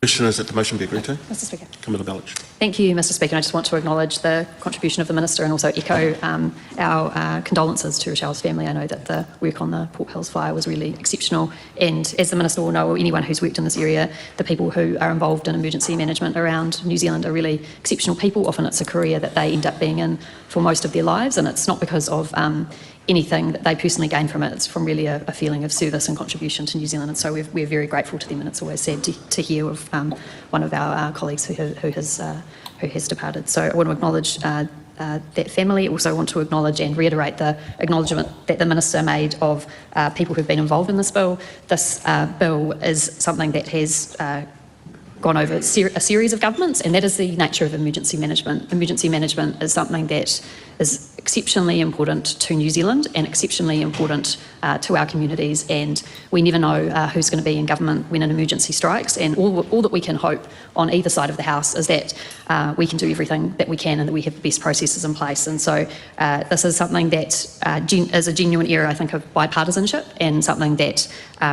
Question is that the motion be agreed to. Mr Speaker. Camilla Belich. Thank you, Mr Speaker. I just want to acknowledge the contribution of the Minister and also echo our condolences to Rochelle's family. I know that the work on the Port Hills fire was really exceptional, and as the Minister will know, or anyone who's worked in this area, the people who are involved in emergency management around New Zealand are really exceptional people. Often it's a career that they end up being in for most of their lives, and it's not because of anything that they personally gain from it. It's from really a feeling of service and contribution to New Zealand, and so we're very grateful to them, and it's always sad to hear of one of our colleagues who has departed. So I want to acknowledge that family. Also want to acknowledge and reiterate the acknowledgement that the Minister made of people who've been involved in this bill. This bill is something that has gone over a series of governments, and that is the nature of emergency management. Emergency management is something that is exceptionally important to New Zealand and exceptionally important to our communities, and we never know who's going to be in government when an emergency strikes, and all that we can hope on either side of the House is that we can do everything that we can and that we have the best processes in place. And so this is something that is a genuine area, I think, of bipartisanship, and something that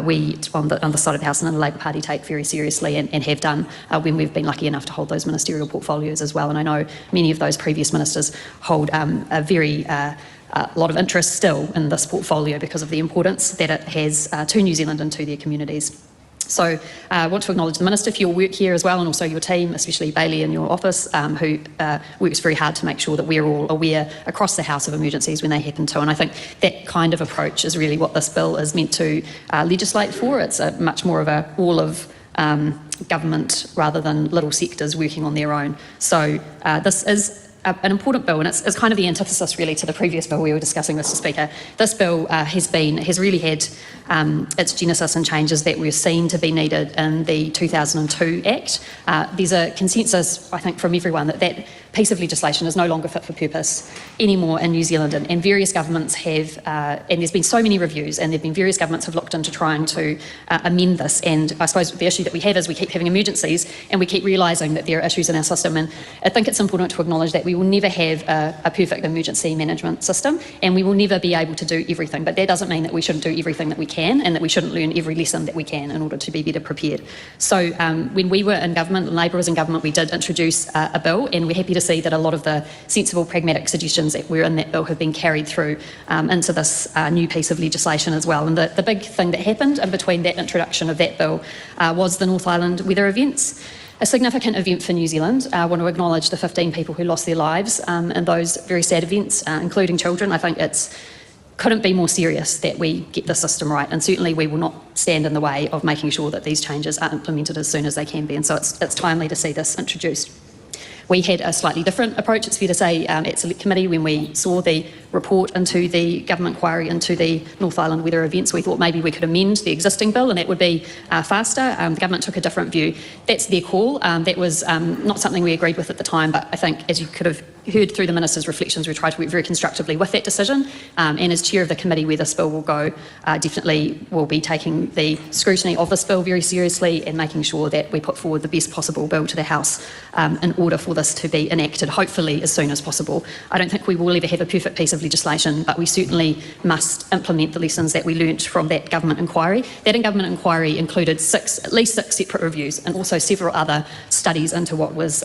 we on the side of the House and in the Labour Party take very seriously and have done when we've been lucky enough to hold those ministerial portfolios as well. And I know many of those previous ministers hold a very lot of interest still in this portfolio because of the importance that it has to New Zealand and to their communities. So I want to acknowledge the Minister for your work here as well, and also your team, especially Bailey in your office, who works very hard to make sure that we're all aware across the House of emergencies when they happen to. And I think that kind of approach is really what this bill is meant to legislate for. It's a much more of a all of government rather than little sectors working on their own. So this is an important bill, and it's kind of the antithesis really to the previous bill we were discussing, Mr Speaker. This bill has really had its genesis and changes that were seen to be needed in the 2002 Act. There's a consensus, I think, from everyone that piece of legislation is no longer fit for purpose anymore in New Zealand, and various governments have, and there's been so many reviews, and various governments have looked into trying to amend this. And I suppose the issue that we have is we keep having emergencies and we keep realising that there are issues in our system, and I think it's important to acknowledge that we will never have a perfect emergency management system, and we will never be able to do everything, but that doesn't mean that we shouldn't do everything that we can and that we shouldn't learn every lesson that we can in order to be better prepared. So when we were in government, and Labour was in government, we did introduce a bill, and we're happy to see that a lot of the sensible, pragmatic suggestions that were in that bill have been carried through into this new piece of legislation as well. And the big thing that happened in between that introduction of that bill was the North Island weather events. A significant event for New Zealand. I want to acknowledge the 15 people who lost their lives in those very sad events, including children. I think couldn't be more serious that we get the system right, and certainly we will not stand in the way of making sure that these changes are implemented as soon as they can be, and so it's timely to see this introduced. We had a slightly different approach, it's fair to say, at Select Committee when we saw the report into the government inquiry into the North Island weather events. We thought maybe we could amend the existing bill and that would be faster. The government took a different view. That's their call. That was not something we agreed with at the time, but I think, as you could have heard through the Minister's reflections, we tried to work very constructively with that decision. And as chair of the committee where this bill will go, definitely will be taking the scrutiny of this bill very seriously and making sure that we put forward the best possible bill to the House in order for this to be enacted, hopefully as soon as possible. I don't think we will ever have a perfect piece of legislation, but we certainly must implement the lessons that we learnt from that government inquiry. That government inquiry included at least six separate reviews and also several other studies into what was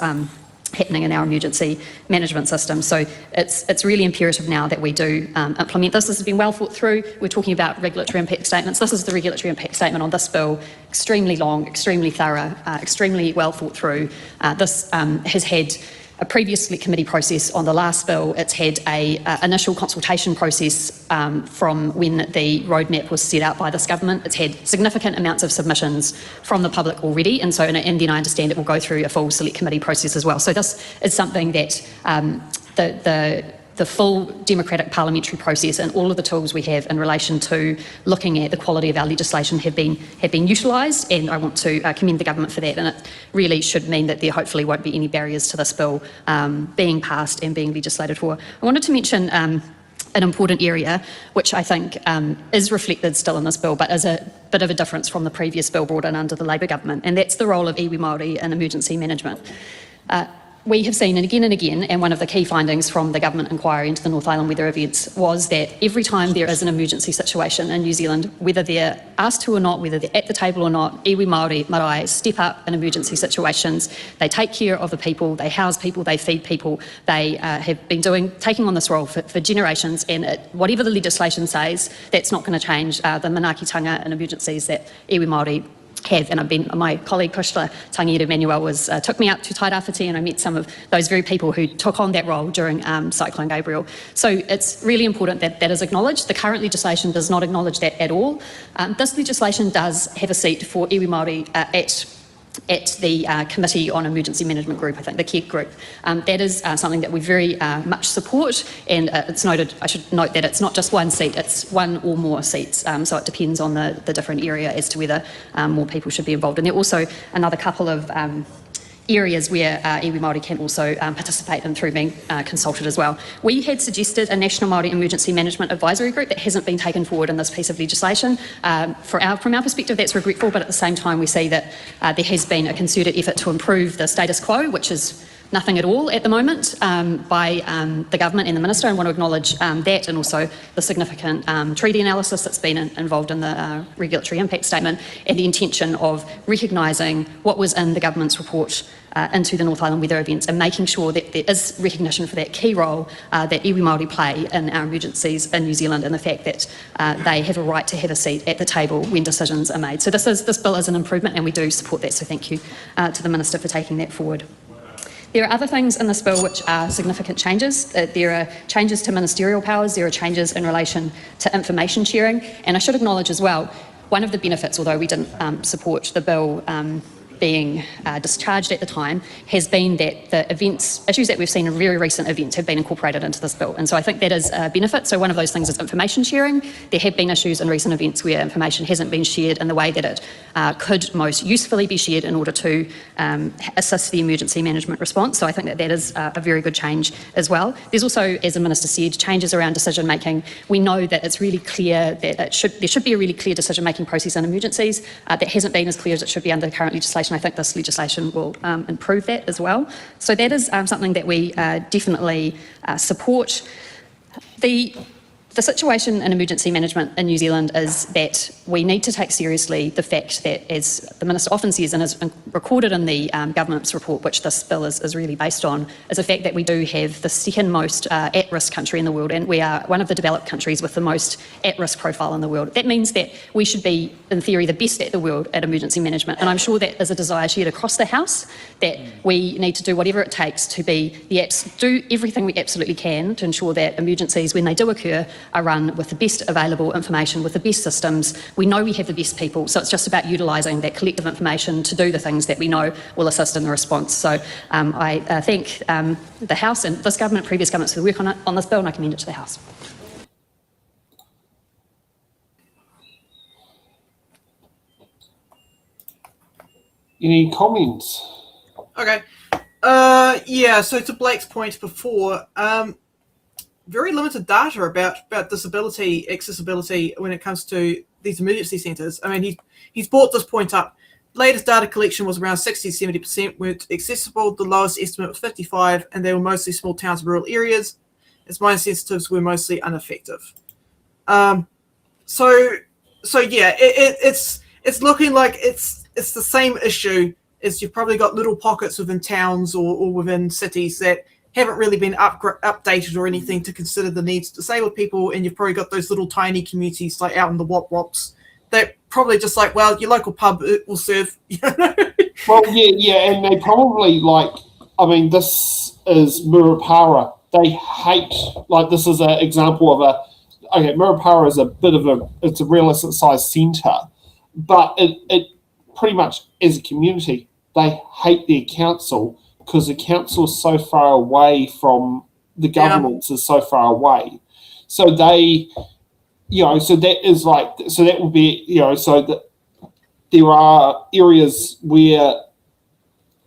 happening in our emergency management system. So it's really imperative now that we do implement this. This has been well thought through. We're talking about regulatory impact statements. This is the regulatory impact statement on this bill. Extremely long, extremely thorough, extremely well thought through. This has had a previous Select Committee process on the last bill. It's had a initial consultation process from when the roadmap was set out by this government. It's had significant amounts of submissions from the public already, and then I understand it will go through a full Select Committee process as well. So this is something that the full democratic parliamentary process and all of the tools we have in relation to looking at the quality of our legislation have been utilised, and I want to commend the government for that, and it really should mean that there hopefully won't be any barriers to this bill being passed and being legislated for. I wanted to mention an important area which I think is reflected still in this bill but is a bit of a difference from the previous bill brought in under the Labour government, and that's the role of iwi Māori in emergency management. we have seen and again, and one of the key findings from the government inquiry into the North Island weather events was that every time there is an emergency situation in New Zealand, whether they're asked to or not, whether they're at the table or not, iwi Māori marae step up in emergency situations. They take care of the people, they house people, they feed people. They have been taking on this role for generations, and whatever the legislation says, that's not going to change the manaakitanga and emergencies that iwi Māori have. And my colleague Kushla Tangiere Manuel took me out to Tairāwhiti, and I met some of those very people who took on that role during Cyclone Gabriel. So it's really important that that is acknowledged. The current legislation does not acknowledge that at all. This legislation does have a seat for iwi Māori at the Committee on Emergency Management Group, I think, the KEG group. That is something that we very much support, and I should note that it's not just one seat, it's one or more seats, so it depends on the different area as to whether more people should be involved. And there are also another couple of areas where iwi Māori can also participate in through being consulted as well. We had suggested a National Māori Emergency Management Advisory Group that hasn't been taken forward in this piece of legislation. From our perspective, that's regretful, but at the same time we see that there has been a concerted effort to improve the status quo, which is nothing at all at the moment, by the government and the minister, and want to acknowledge that, and also the significant treaty analysis that's been involved in the regulatory impact statement, and the intention of recognising what was in the government's report into the North Island weather events, and making sure that there is recognition for that key role that iwi Māori play in our emergencies in New Zealand, and the fact that they have a right to have a seat at the table when decisions are made. So this bill is an improvement, and we do support that, so thank you to the Minister for taking that forward. There are other things in this bill which are significant changes. There are changes to ministerial powers, there are changes in relation to information sharing, and I should acknowledge as well, one of the benefits, although we didn't support the bill being discharged at the time, has been that the issues that we've seen in very recent events have been incorporated into this bill. And so I think that is a benefit. So one of those things is information sharing. There have been issues in recent events where information hasn't been shared in the way that it could most usefully be shared in order to assist the emergency management response. So I think that is a very good change as well. There's also, as the Minister said, changes around decision making. We know that it's really clear that there should be a really clear decision making process in emergencies. That hasn't been as clear as it should be under the current legislation. I think this legislation will improve that as well. So that is something that we definitely support. The situation in emergency management in New Zealand is that we need to take seriously the fact that, as the Minister often says and is recorded in the government's report, which this bill is really based on, is the fact that we do have the second most at-risk country in the world, and we are one of the developed countries with the most at-risk profile in the world. That means that we should be, in theory, the best at the world at emergency management, and I'm sure that is a desire shared across the House, that we need to do whatever it takes to do everything we absolutely can to ensure that emergencies, when they do occur, are run with the best available information, with the best systems. We know we have the best people, so it's just about utilising that collective information to do the things that we know will assist in the response. So I thank the House and this government, previous governments, for the work on this bill, and I commend it to the House. Any comments? Okay. Yeah, so to Blake's point before, very limited data about disability accessibility when it comes to these emergency centres. I mean, he's brought this point up. Latest data collection was around 60-70% weren't accessible. The lowest estimate was 55%, and they were mostly small towns and rural areas, as mine sensitives were mostly ineffective. So yeah, it's looking like it's the same issue. Is you've probably got little pockets within towns or within cities that haven't really been updated or anything to consider the needs of disabled people, and you've probably got those little tiny communities like out in the wop-wops that probably just like, well, your local pub will serve, you know? Well, yeah, and they probably this is Murupara. They hate, this is an example of Murupara is it's a realistic sized centre, but it pretty much, as a community, they hate their council because the council is so far away from the governments, is so far away. So they, so that will be, so that there are areas where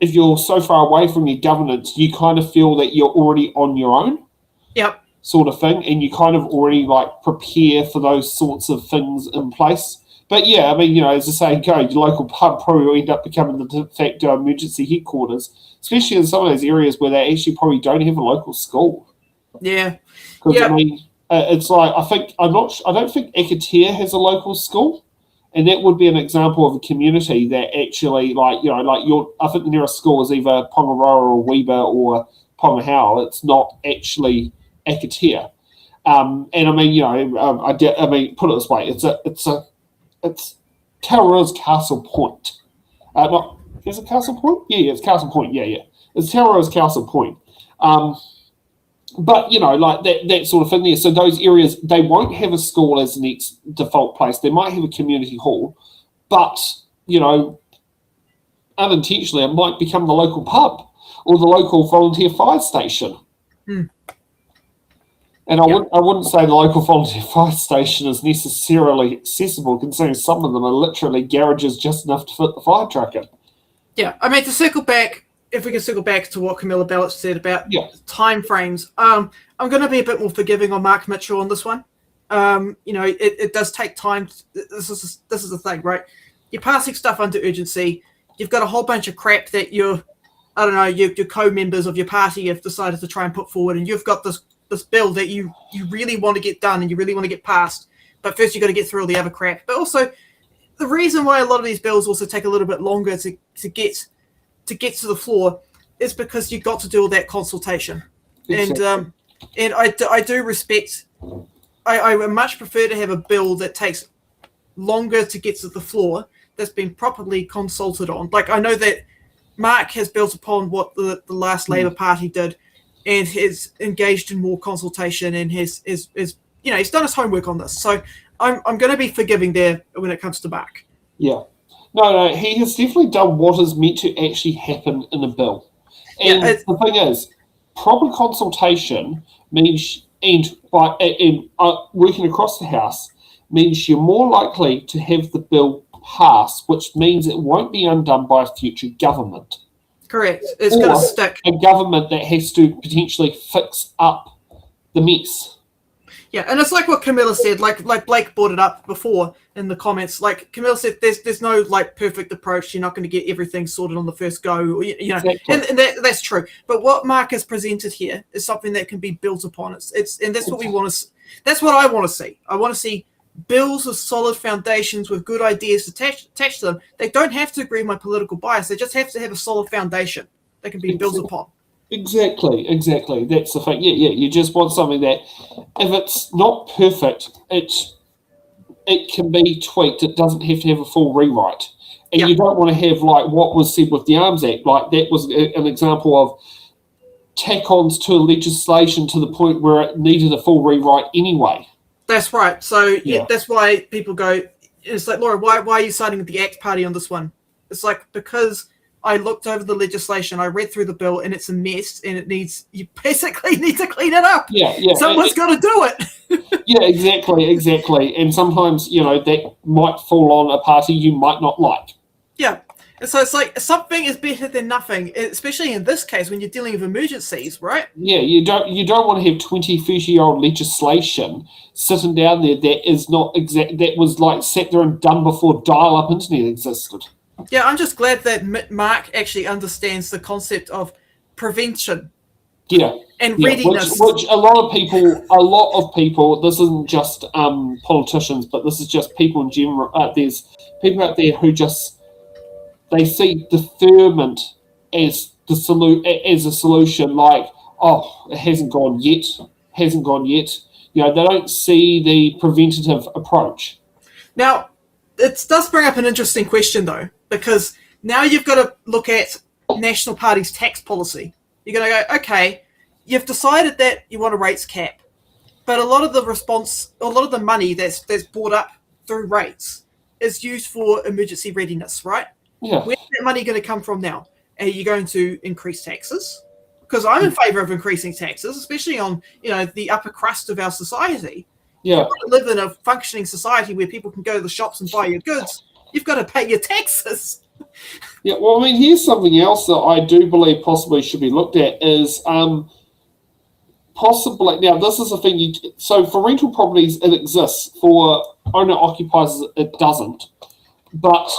if you're so far away from your governance, you kind of feel that you're already on your own. Yep. Sort of thing. And you kind of already prepare for those sorts of things in place. But yeah, I mean, as the saying goes, your local pub probably will end up becoming the de facto emergency headquarters, especially in some of those areas where they actually probably don't have a local school. Yeah. Because I mean, it's like I don't think Ekatea has a local school, and that would be an example of a community that actually, I think the nearest school is either Pongaroa or Weber or Pongahau. It's not actually Ekatea. And I mean, I mean, put it this way: it's Taura's Castle Point. Is it Castle Point? Yeah, it's Castle Point. Yeah. It's Taura's Castle Point. But that sort of thing there. So those areas, they won't have a school as the next default place. They might have a community hall, but unintentionally, it might become the local pub or the local volunteer fire station. And I wouldn't say the local volunteer fire station is necessarily accessible, considering some of them are literally garages just enough to fit the fire truck in. Yeah, I mean, to circle back, if we can circle back to what Camilla Belich said about time frames, I'm going to be a bit more forgiving on Mark Mitchell on this one. It does take time. This is the thing, right? You're passing stuff under urgency. You've got a whole bunch of crap that your co-members of your party have decided to try and put forward, and you've got this bill that you really want to get done and you really want to get passed. But first, you've got to get through all the other crap. But also, the reason why a lot of these bills also take a little bit longer to get to the floor is because you've got to do all that consultation. Exactly. And I do respect. I would much prefer to have a bill that takes longer to get to the floor, that's been properly consulted on. Like, I know that Mark has built upon what the last Labour Party did, and has engaged in more consultation, and he's done his homework on this. So I'm going to be forgiving there when it comes to Mark. Yeah. No, he has definitely done what is meant to actually happen in a bill. And the thing is, proper consultation means, working across the House, means you're more likely to have the bill pass, which means it won't be undone by a future government. Correct. It's going to stick. A government that has to potentially fix up the mess. Yeah, and it's like what Camilla said, like Blake brought it up before in the comments. Like Camilla said, there's no perfect approach. You're not going to get everything sorted on the first go. Exactly. And that's true. But what Mark has presented here is something that can be built upon. And that's what we want to. That's what I want to see. I want to see bills with solid foundations with good ideas attached to them. They don't have to agree with my political bias. They just have to have a solid foundation that can be built upon. Exactly. That's the thing. Yeah. You just want something that, if it's not perfect, it can be tweaked. It doesn't have to have a full rewrite. And you don't want to have what was said with the Arms Act. That was an example of tack-ons to legislation to the point where it needed a full rewrite anyway. That's right. So that's why people go, it's like, Laura, why are you siding with the ACT party on this one? It's like, because I looked over the legislation, I read through the bill, and it's a mess, and you basically need to clean it up. Yeah. Someone's got to do it. Yeah, exactly. And sometimes, that might fall on a party you might not like. Yeah. And so it's like, something is better than nothing, especially in this case when you're dealing with emergencies, right? Yeah, you don't want to have 20, 30-year-old legislation sitting down there that is not exact. That was sat there and done before dial-up internet existed. Yeah, I'm just glad that Mark actually understands the concept of prevention. Yeah, and readiness. Which a lot of people. This isn't just politicians, but this is just people in general. There's people out there who just. They see deferment as a solution, it hasn't gone yet. They don't see the preventative approach. Now, it does bring up an interesting question, though, because now you've got to look at National Party's tax policy. You're going to go, okay, you've decided that you want a rates cap, but a lot of the money that's brought up through rates is used for emergency readiness, right? Yeah. Where's that money going to come from now? Are you going to increase taxes? Because I'm in favour of increasing taxes, especially on the upper crust of our society. Yeah. If you want to live in a functioning society where people can go to the shops and buy your goods, you've got to pay your taxes. Yeah, well, I mean, here's something else that I do believe possibly should be looked at is possibly, now this is a thing, so for rental properties, it exists for owner occupies it doesn't. But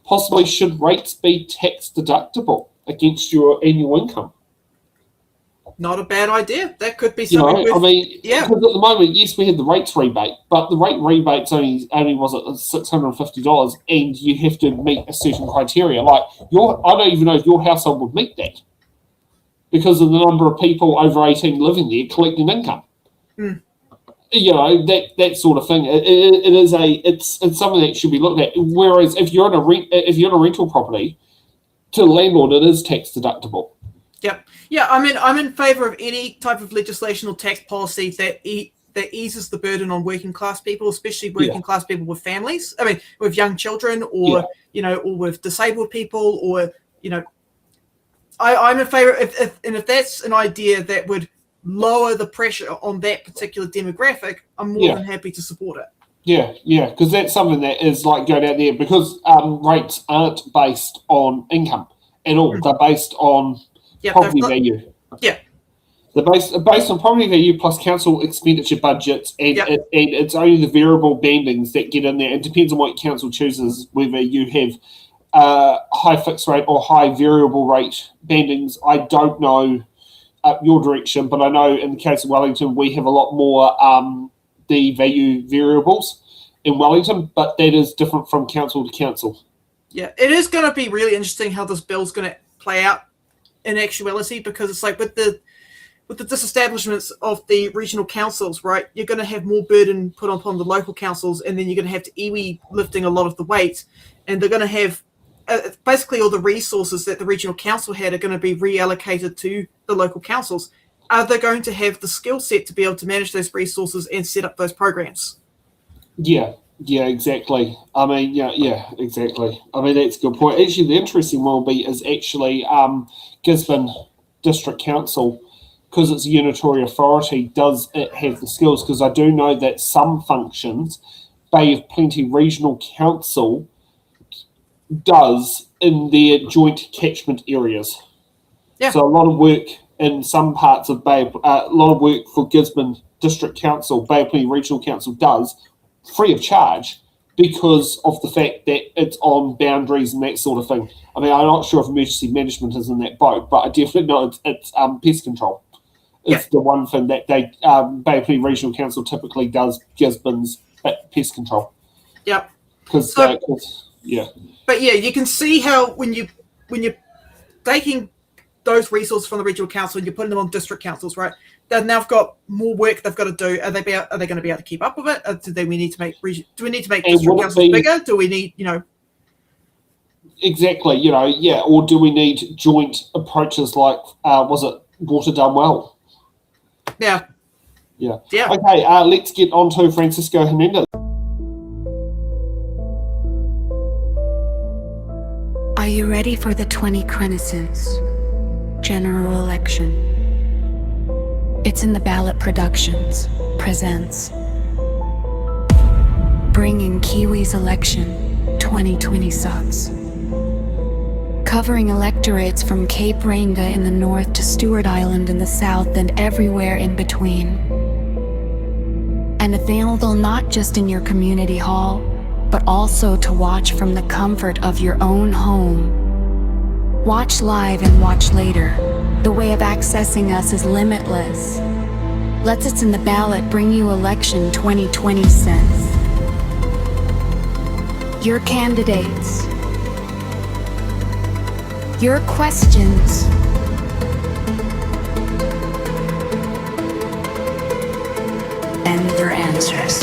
possibly should rates be tax deductible against your annual income? Not a bad idea. That could be You something. know, I mean, yeah. because at the moment, yes, we had the rates rebate, but the rate rebate's only was it $650, and you have to meet a certain criteria. Like I don't even know if your household would meet that because of the number of people over 18 living there collecting income. Mm. You know, that sort of thing. It's something that should be looked at. Whereas if you're in a rental property, to the landlord, it is tax deductible. Yep. Yeah, I'm in favour of any type of legislation or tax policy that eases the burden on working class people, especially working class people with families. I mean, with young children, or or with disabled people, or I'm in favour if that's an idea that would lower the pressure on that particular demographic, I'm more than happy to support it. Yeah, because that's something that is like going out there because rates aren't based on income at all. They're based on property value. Yeah. They're based on property value plus council expenditure budgets, and it's only the variable bandings that get in there. It depends on what council chooses, whether you have high fixed rate or high variable rate bandings. I don't know your direction, but I know in the case of Wellington, we have a lot more the value variables in Wellington, but that is different from council to council. Yeah, it is going to be really interesting how this bill's going to play out in actuality, because it's like with the disestablishments of the regional councils, right, you're going to have more burden put upon the local councils, and then you're going to have to iwi lifting a lot of the weight, and they're going to have basically all the resources that the regional council had are going to be reallocated to the local councils. Are they going to have the skill set to be able to manage those resources and set up those programs? Yeah, exactly. I mean, yeah, exactly. I mean, that's a good point. Actually, the interesting one will be is actually Gisborne District Council, because it's a unitary authority, does it have the skills? Because I do know that some functions Bay of Plenty Regional Council does in their joint catchment areas. Yeah. So a lot of work in some parts of Bay, a lot of work for Gisborne District Council, Bay of Plenty Regional Council does free of charge because of the fact that it's on boundaries and that sort of thing. I mean, I'm not sure if emergency management is in that boat, but I definitely know it's pest control. It's the one thing that they Bay of Plenty Regional Council typically does Gisborne's pest control. Yep. Because But yeah, you can see how when you're taking those resources from the regional council and you're putting them on district councils, right? They've now got more work they've got to do. Are they going to be able to keep up with it? Do we need to make district councils bigger? Do we need Exactly, or do we need joint approaches like was it Water Done Well? Yeah. Okay, let's get on to Francisco Hernandez. Are you ready for the 2026 general election? It's in the Ballot Productions presents Bringing Kiwi's Election 2026, covering electorates from Cape Reinga in the north to Stewart Island in the south and everywhere in between. And available not just in your community hall, but also to watch from the comfort of your own home. Watch live and watch later. The way of accessing us is limitless. Let's It's in the Ballot bring you election 2026. Your candidates. Your questions. And their answers.